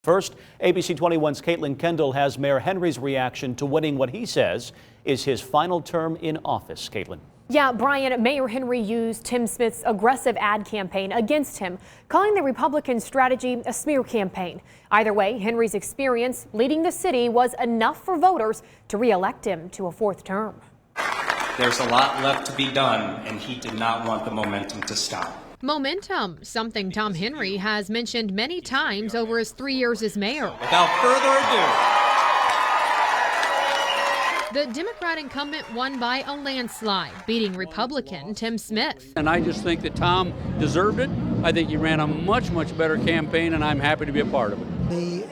First, ABC 21's Caitlin Kendall has Mayor Henry's reaction to winning what he says is his final term in office. Caitlin. Yeah, Brian, Mayor Henry used Tim Smith's aggressive ad campaign against him, calling the Republican strategy a smear campaign. Either way, Henry's experience leading the city was enough for voters to re-elect him to a fourth term. There's a lot left to be done, and he did not want the momentum to stop. Momentum, something Tom Henry has mentioned many times over his 3 years as mayor. Without further ado, The Democrat incumbent won by a landslide, beating Republican Tim Smith. And I just think that Tom deserved it. I think he ran a much better campaign, and I'm happy to be a part of it. The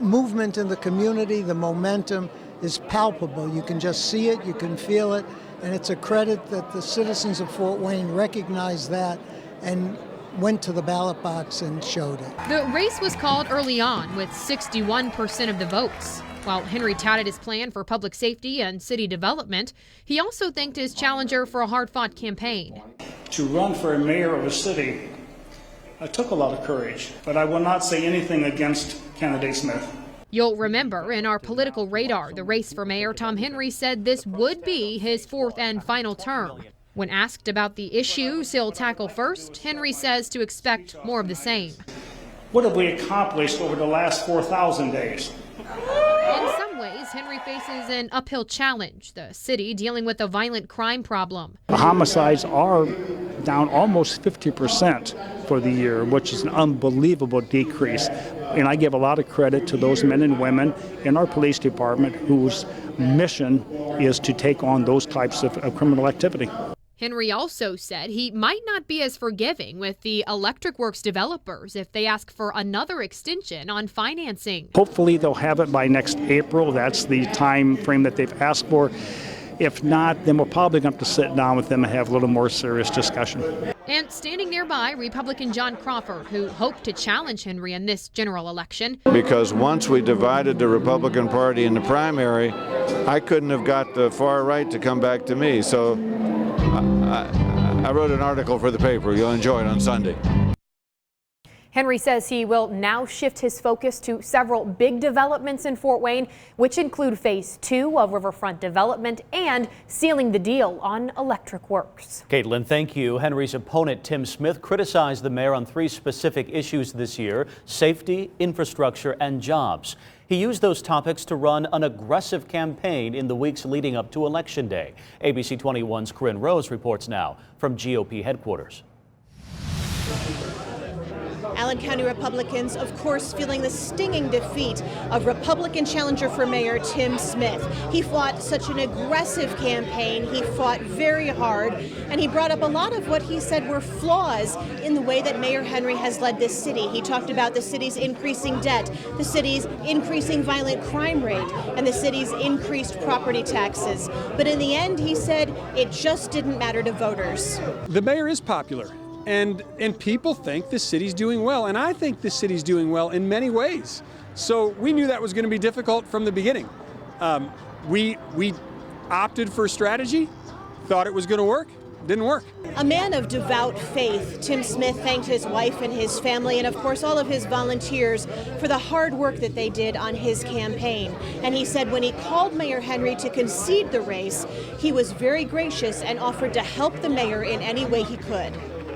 movement in the community, the momentum is palpable. You can just see it, you can feel it, and it's a credit that the citizens of Fort Wayne recognize that and went to the ballot box and showed it. The race was called early on with 61% of the votes. While Henry touted his plan for public safety and city development, he also thanked his challenger for a hard-fought campaign. To run for a mayor of a city, it took a lot of courage, but I will not say anything against candidate Smith. You'll remember in our political radar, the race for mayor, Tom Henry said this would be his fourth and final term. When asked about the issues he'll tackle first, Henry says to expect more of the same. What have we accomplished over the last 4,000 days? In some ways, Henry faces an uphill challenge, the city dealing with a violent crime problem. The homicides are down almost 50% for the year, which is an unbelievable decrease. And I give a lot of credit to those men and women in our police department whose mission is to take on those types of criminal activity. Henry also said he might not be as forgiving with the Electric Works developers if they ask for another extension on financing. Hopefully they'll have it by next April. That's the time frame that they've asked for. If not, then we're probably going to have to sit down with them and have a little more serious discussion. And standing nearby, Republican John Crawford, who hoped to challenge Henry in this general election. Because once we divided the Republican Party in the primary, I couldn't have got the far right to come back to me. So I wrote an article for the paper. You'll enjoy it on Sunday. Henry says he will now shift his focus to several big developments in Fort Wayne, which include Phase 2 of Riverfront development and sealing the deal on Electric Works. Caitlin, thank you. Henry's opponent, Tim Smith, criticized the mayor on 3 specific issues this year: safety, infrastructure, and jobs. He used those topics to run an aggressive campaign in the weeks leading up to Election Day. ABC 21's Corinne Rose reports now from GOP headquarters. Allen County Republicans, of course, feeling the stinging defeat of Republican challenger for mayor Tim Smith. He fought such an aggressive campaign. He fought very hard, and he brought up a lot of what he said were flaws in the way that Mayor Henry has led this city. He talked about the city's increasing debt, the city's increasing violent crime rate, and the city's increased property taxes. But in the end, he said it just didn't matter to voters. The mayor is popular. And people think the city's doing well, and I think the city's doing well in many ways. So we knew that was going to be difficult from the beginning. We opted for a strategy, thought it was going to work, didn't work. A man of devout faith, Tim Smith thanked his wife and his family and, of course, all of his volunteers for the hard work that they did on his campaign. And he said when he called Mayor Henry to concede the race, he was very gracious and offered to help the mayor in any way he could.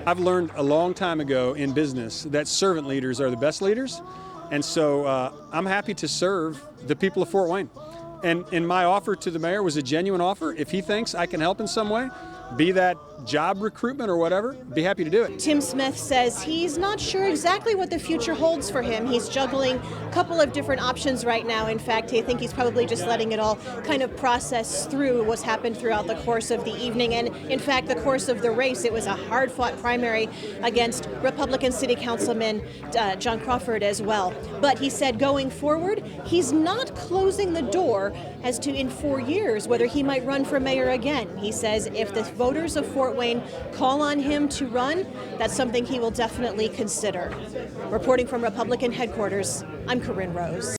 I've learned a long time ago in business that servant leaders are the best leaders. And so I'm happy to serve the people of Fort Wayne. And my offer to the mayor was a genuine offer. If he thinks I can help in some way, be that job recruitment or whatever, be happy to do it. Tim Smith says he's not sure exactly what the future holds for him. He's juggling a couple of different options right now. In fact, I think he's probably just letting it all kind of process through what's happened throughout the course of the evening. And in fact, the course of the race, it was a hard-fought primary against Republican City Councilman John Crawford as well. But he said going forward, he's not closing the door as to in 4 years whether he might run for mayor again. He says if the voters of Fort Wayne call on him to run, that's something he will definitely consider. Reporting from Republican headquarters, I'm Corinne Rose.